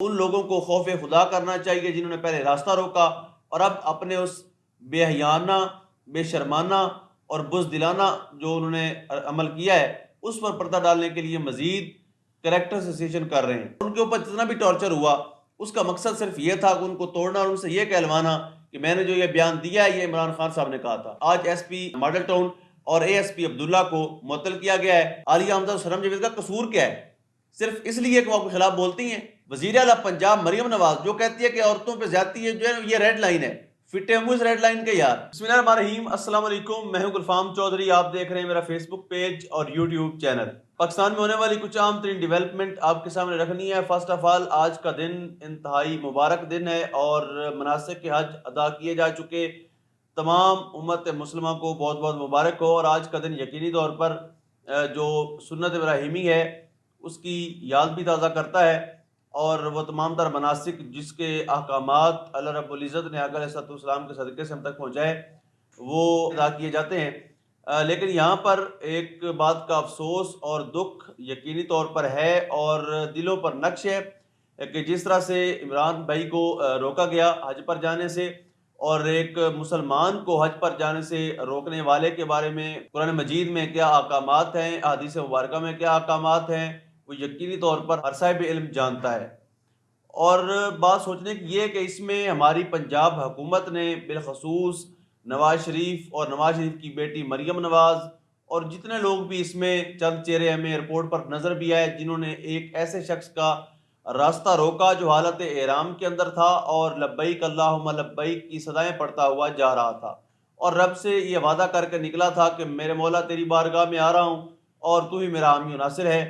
उन लोगों को खौफ खुदा करना चाहिए जिन्होंने पहले रास्ता रोका और अब अपने उस बेहयाना, बेशर्माना और बुज़दिलाना जो उन्होंने अमल किया है उस पर पर्दा डालने के लिए मजीद कैरेक्टर एसोसिएशन कर रहे हैं। उनके ऊपर जितना भी टॉर्चर हुआ उसका मकसद सिर्फ ये था कि उनको तोड़ना और उनसे ये कहलवाना कि मैंने जो ये बयान दिया है ये इमरान खान साहब ने कहा था। आज एसपी मॉडल टाउन और एएसपी अब्दुल्ला को मुअत्तल किया गया है। आलिया हमजा और सरम जावेद का कसूर क्या है? सिर्फ इसलिए कि वो आपके खिलाफ बोलती हैं। वजीर आला पंजाब मरियम नवाज जो कहती है कि औरतों पे ज्यादती है, जो है ये रेड लाइन है। फिटे हुए इस रेड लाइन के यार। बिस्मिल्लाहिर्रहमानिर्रहीम, अस्सलाम वालेकुम। मैं हूं गुलफाम चौधरी, आप देख रहे हैं मेरा फेसबुक पेज और यूट्यूब चैनल। पाकिस्तान में होने वाली कुछ आम तरीन डिवेलपमेंट आपके सामने रखनी है। फर्स्ट ऑफ ऑल, आज का दिन इंतहाई मुबारक दिन है और मनासिक के हज अदा किए जा चुके तमाम उम्मत मुस्लिमा को बहुत बहुत मुबारक हो। और आज का दिन यकीनी तौर पर जो सुन्नत इब्राहिमी है उसकी याद भी ताज़ा करता है और वह तमाम तर मनासिक जिसके अहकामात अल्लाह रब्बुल इज़्ज़त ने आका अलैहिस्सलाम के सदक़े से हम तक पहुँचाए वो अदा किए जाते हैं। लेकिन यहाँ पर एक बात का अफसोस और दुख यकीनी तौर पर है और दिलों पर नक्श है कि जिस तरह से इमरान भाई को रोका गया हज पर जाने से और एक मुसलमान को हज पर जाने से रोकने वाले के बारे में कुरान मजीद में क्या अहकामात हैं, हदीस मुबारका में क्या अहकामात हैं, वो यकीनी तौर पर हर साहिब इल्म जानता है। और बात सोचने की ये है कि इसमें हमारी पंजाब हुकूमत ने बिलखसूस नवाज शरीफ और नवाज शरीफ की बेटी मरियम नवाज और जितने लोग भी इसमें चंद चेहरे हमें एयरपोर्ट पर नजर भी आए जिन्होंने एक ऐसे शख्स का रास्ता रोका जो हालत एहराम के अंदर था और लब्बैक अल्लाहुम्मा लब्बैक की सदाएं पढ़ता हुआ जा रहा था और रब से ये वादा करके निकला था कि मेरे मौला तेरी बारगाह में आ रहा हूँ और तू ही मेरा हामी नासिर है।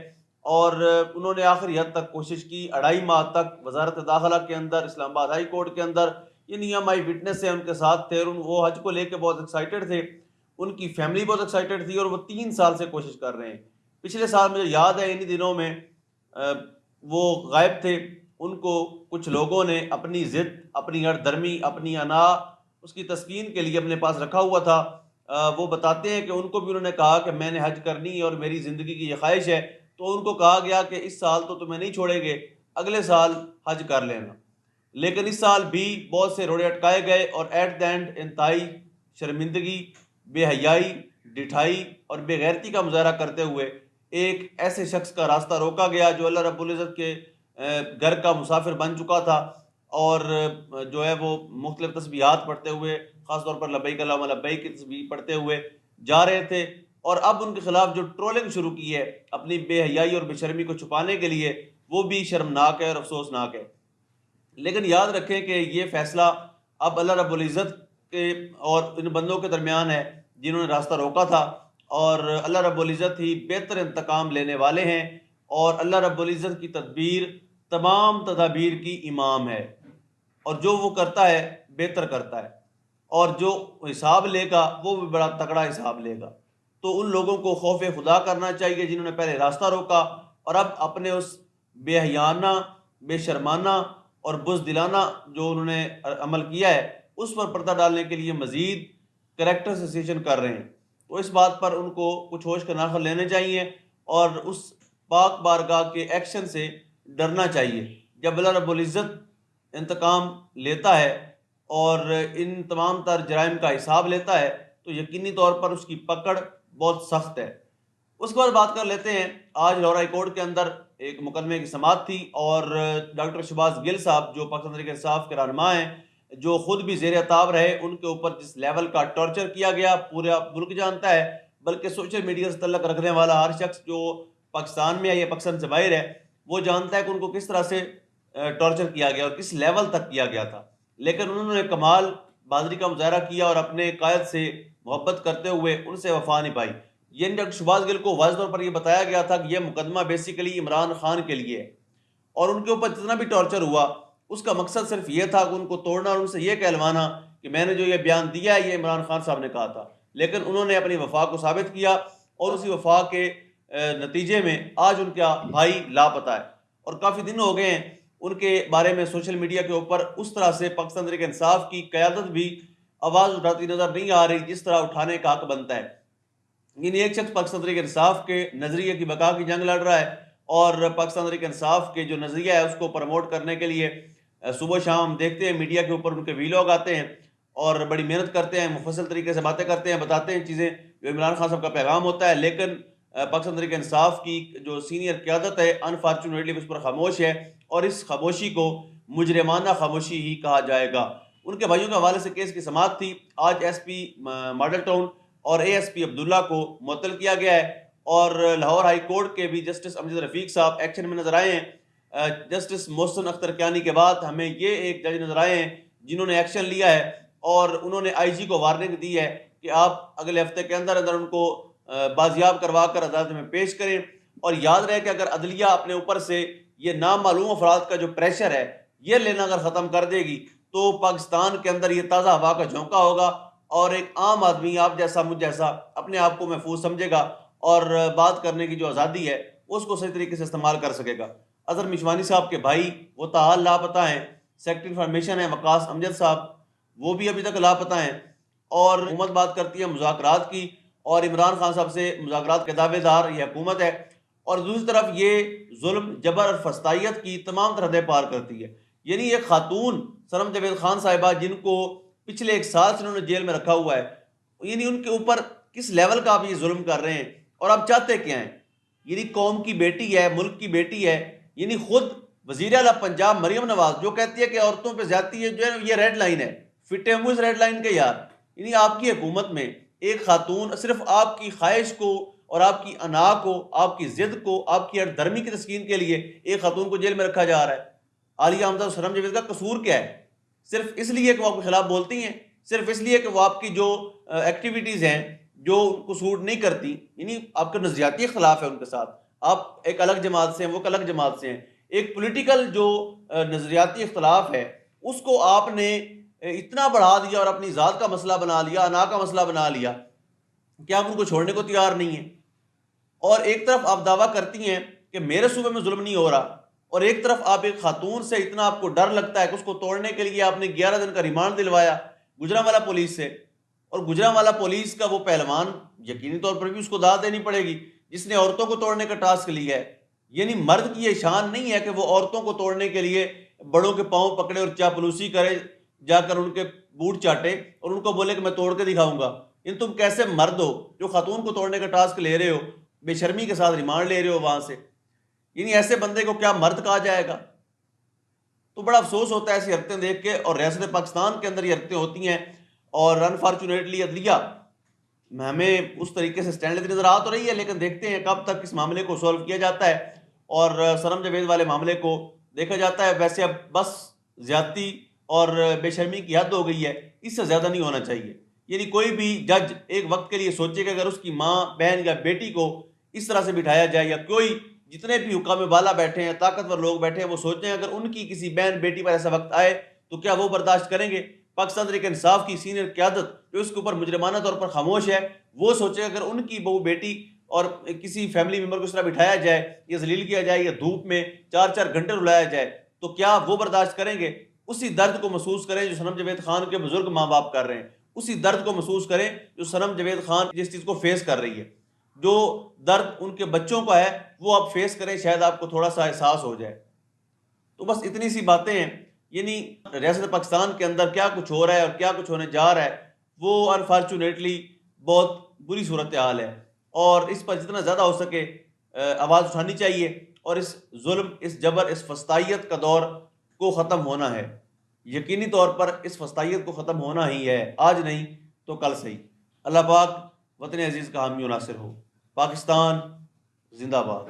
और उन्होंने आखिरी हद तक कोशिश की। 2.5 माह तक वजारत दाखिला के अंदर, इस्लामाबाद हाई कोर्ट के अंदर ये नियम आई विटनेस है उनके साथ थे और वो हज को लेकर बहुत एक्साइटेड थे, उनकी फैमिली बहुत एक्साइटेड थी और वो 3 साल से कोशिश कर रहे हैं। पिछले साल मुझे याद है इन्हीं दिनों में वो गायब थे। उनको कुछ लोगों ने अपनी ज़िद, अपनी हरदर्मी, अपनी अना उसकी तस्कीन के लिए अपने पास रखा हुआ था। वो बताते हैं कि उनको भी उन्होंने कहा कि मैंने हज करनी है और मेरी ज़िंदगी की ये ख्वाहिश है, तो उनको कहा गया कि इस साल तो तुम्हें नहीं छोड़ेंगे, अगले साल हज कर लेना। लेकिन इस साल भी बहुत से रोड़े अटकाए गए और एट द एंड इंतहाई शर्मिंदगी, बेहयाई, डिठाई और बेगैरती का मुजाहरा करते हुए एक ऐसे शख्स का रास्ता रोका गया जो अल्लाह रब्बुल इज़्ज़त के घर का मुसाफिर बन चुका था और जो है वो मुख्तलिफ तस्बीहात पढ़ते हुए, ख़ास तौर पर लब्बैक अल्लाहुम्मा लब्बैक की तस्बीह पढ़ते हुए जा रहे थे। और अब उनके खिलाफ जो ट्रोलिंग शुरू की है अपनी बेहयाई और बेशर्मी को छुपाने के लिए, वो भी शर्मनाक है और अफसोसनाक है। लेकिन याद रखें कि ये फैसला अब अल्लाह रब्बुल इज़्ज़त के और इन बंदों के दरमियान है जिन्होंने रास्ता रोका था और अल्लाह रब्बुल इज़्ज़त ही बेहतर इंतकाम लेने वाले हैं और अल्लाह रब्बुल इज़्ज़त की तदबीर तमाम तदाबीर की इमाम है और जो वो करता है बेहतर करता है और जो हिसाब लेगा वो भी बड़ा तगड़ा हिसाब लेगा। तो उन लोगों को खौफ खुदा करना चाहिए जिन्होंने पहले रास्ता रोका और अब अपने उस बेहयाना, बेशर्माना और बुज़दिलाना जो उन्होंने अमल किया है उस पर पर्दा डालने के लिए मजीद करेक्टर एसोसिएशन कर रहे हैं। तो इस बात पर उनको कुछ होश का नाखा लेने चाहिए और उस पाक बारगाह के एक्शन से डरना चाहिए। जब अल्लाह रब्बुल इज़्ज़त इंतकाम लेता है और इन तमाम तर जराइम का हिसाब लेता है तो यकीनी तौर पर उसकी पकड़ बहुत सख्त है। उसके बाद बात कर लेते हैं, आज लाहौर हाई कोर्ट के अंदर एक मुकदमे की समाअत थी और डॉक्टर शहबाज गिल साहब जो पाकिस्तान तहरीक इंसाफ के रहनुमा हैं, जो खुद भी ज़ेर अताब रहे, उनके ऊपर जिस लेवल का टॉर्चर किया गया पूरा मुल्क जानता है, बल्कि सोशल मीडिया से तल्लक रखने वाला हर शख्स जो पाकिस्तान में है या पाकिस्तान से बाहर है वो जानता है कि उनको किस तरह से टॉर्चर किया गया और किस लेवल तक किया गया था। लेकिन उन्होंने कमाल बहादुरी का मुजाहरा किया और अपने कायद से मोहब्बत करते हुए उनसे वफा निभाई। ये डॉक्टर शहबाज गिल को वाज़ तौर पर यह बताया गया था कि यह मुकदमा बेसिकली इमरान खान के लिए है और उनके ऊपर जितना भी टॉर्चर हुआ उसका मकसद सिर्फ ये था कि उनको तोड़ना और उनसे ये कहलवाना कि मैंने जो ये बयान दिया है ये इमरान खान साहब ने कहा था। लेकिन उन्होंने अपनी वफा को साबित किया और उसी वफा के नतीजे में आज उनका भाई लापता है और काफ़ी दिन हो गए हैं उनके बारे में सोशल मीडिया के ऊपर उस तरह से पाकिस्तान तहरीक इंसाफ की क़यादत भी आवाज़ उठाती नज़र नहीं आ रही जिस तरह उठाने का हक बनता है। यानी एक शख्स पाकिस्तान तहरीक इंसाफ के नज़रिए की बका की जंग लड़ रहा है और पाकिस्तान तहरीक इंसाफ के जो नज़रिया है उसको प्रमोट करने के लिए सुबह शाम हम देखते हैं मीडिया के ऊपर उनके वीलॉग आते हैं और बड़ी मेहनत करते हैं, मुफस्सल तरीके से बातें करते हैं, बताते हैं चीज़ें, जो इमरान खान साहब का पैगाम होता है। लेकिन पाकिस्तान तहरीक इंसाफ की जो सीनियर क़यादत है अनफॉर्चुनेटली उस पर खामोश है और इस खामोशी को मुजरिमाना खामोशी ही कहा जाएगा। उनके भाइयों के हवाले से केस की समाअत थी। आज SP मॉडल टाउन और ASP अब्दुल्ला को मुअत्तल किया गया है और लाहौर हाई कोर्ट के भी जस्टिस अमजद रफीक साहब एक्शन में नजर आए हैं। जस्टिस मोहसिन अख्तर कियानी के बाद हमें ये एक जज नजर आए हैं जिन्होंने एक्शन लिया है और उन्होंने IG को वार्निंग दी है कि आप अगले हफ्ते के अंदर अंदर उनको बाजियाब करवा कर अदालत में पेश करें। और याद रहे कि अगर अदलिया अपने ऊपर से ये नामालूम अफराद का जो प्रेशर है ये लेना अगर ख़त्म कर देगी तो पाकिस्तान के अंदर ये ताज़ा हवा का झोंका होगा और एक आम आदमी आप जैसा मुझ जैसा अपने आप को महफूज समझेगा और बात करने की जो आज़ादी है उसको सही तरीके से इस्तेमाल कर सकेगा। अजहर मिशवानी साहब के भाई वो ताहाल लापता हैं। सेक्रेटरी इंफॉर्मेशन है वकास अमजद साहब, वो भी अभी तक लापता हैं। और हुकूमत बात करती है मुज़ाकरात की और इमरान खान साहब से मुज़ाकरात के दावेदार ये हुकूमत है और दूसरी तरफ ये जुल्म, जबर और फस्तायत की तमाम तरह पार करती है। यानी एक खातून सनम जावेद खान साहिबा जिनको पिछले 1 साल से उन्होंने जेल में रखा हुआ है, यानी उनके ऊपर किस लेवल का आप ये जुल्म कर रहे हैं और आप चाहते क्या हैं? यानी कौम की बेटी है, मुल्क की बेटी है, यानी खुद वज़ीर आला पंजाब मरियम नवाज जो कहती है कि औरतों पे ज्यादती है, जो है ये रेड लाइन है, फिटे हुए इस रेड लाइन के यार। यानी आपकी हुकूमत में एक खातून सिर्फ आपकी ख्वाहिश को और आपकी अना को, आपकी जिद को, आपकी हरदर्मी की तस्कीन के लिए एक खातून को जेल में रखा जा रहा है। आलिया हमजा और सनम जावेद का कसूर क्या है? सिर्फ इसलिए कि वो आपके खिलाफ बोलती हैं, सिर्फ इसलिए कि वो आपकी जो एक्टिविटीज़ हैं जो उनको सूट नहीं करती, यानी आपका नजरियाती इख्तलाफ है उनके साथ, आप एक अलग जमात से हैं, वो एक अलग जमात से हैं, एक पॉलिटिकल जो नजरियाती इख्तलाफ है उसको आपने इतना बढ़ा दिया और अपनी ज़ात का मसला बना लिया, अना का मसला बना लिया कि आप उनको छोड़ने को तैयार नहीं हैं। और एक तरफ आप दावा करती हैं कि मेरे सूबे में जुल्म नहीं हो रहा और एक तरफ आप एक खातून से इतना आपको डर लगता है कि उसको तोड़ने के लिए आपने 11 दिन का रिमांड दिलवाया गुजरांवाला पुलिस से। और गुजरांवाला पुलिस का वो पहलवान यकीनी तौर पर भी उसको दाद देनी पड़ेगी जिसने औरतों को तोड़ने का टास्क लिया है। यानी मर्द की ये शान नहीं है कि वो औरतों को तोड़ने के लिए बड़ों के पाँव पकड़े और चापलूसी करे, जाकर उनके बूट चाटे और उनको बोले कि मैं तोड़ के दिखाऊंगा। इन तुम कैसे मर्द हो जो खातून को तोड़ने का टास्क ले रहे हो, बेशर्मी के साथ रिमांड ले रहे हो वहां से? यानी ऐसे बंदे को क्या मर्द कहा जाएगा? तो बड़ा अफसोस होता है ऐसी हरकतें देख के। और रियासत पाकिस्तान के अंदर ये हरकतें होती हैं और अनफॉर्चुनेटली अदलिया हमें उस तरीके से स्टैंड लेती नजर आ तो रही है, लेकिन देखते हैं कब तक इस मामले को सॉल्व किया जाता है और सनम जावेद वाले मामले को देखा जाता है। वैसे अब बस ज्यादती और बेशर्मी की हद हो गई है, इससे ज्यादा नहीं होना चाहिए। यानी कोई भी जज एक वक्त के लिए सोचे कि अगर उसकी माँ, बहन या बेटी को इस तरह से बिठाया जाए, या कोई जितने भी हुक्काम बाला बैठे हैं, ताकतवर लोग बैठे हैं, वो सोचें अगर उनकी किसी बहन बेटी पर ऐसा वक्त आए तो क्या वो बर्दाश्त करेंगे? पाकिस्तान तहरीक इंसाफ की सीनियर क़यादत जो इसके ऊपर मुजरिमाना तौर पर खामोश है, वो सोचे अगर उनकी बहू बेटी और किसी फैमिली मेम्बर को इस तरह बिठाया जाए या जलील किया जाए या धूप में 4-4 घंटे रुलाया जाए तो क्या वो बर्दाश्त करेंगे? उसी दर्द को महसूस करें जो सनम जावेद खान के बुजुर्ग माँ बाप कर रहे हैं, उसी दर्द को महसूस करें जो सनम जावेद खान जिस चीज़ को फेस कर रही है। जो दर्द उनके बच्चों का है वो आप फेस करें, शायद आपको थोड़ा सा एहसास हो जाए। तो बस इतनी सी बातें हैं। यानी रियासत पाकिस्तान के अंदर क्या कुछ हो रहा है और क्या कुछ होने जा रहा है वो अनफॉर्चुनेटली बहुत बुरी सूरत हाल है और इस पर जितना ज़्यादा हो सके आवाज़ उठानी चाहिए और इस जुल्म, इस जबर, इस फस्तायत का दौर को ख़त्म होना है। यकीनी तौर पर इस फस्तायत को ख़त्म होना ही है, आज नहीं तो कल सही। अल्लाह पाक वतन अजीज़ का हामी और नासिर हो। पाकिस्तान जिंदाबाद।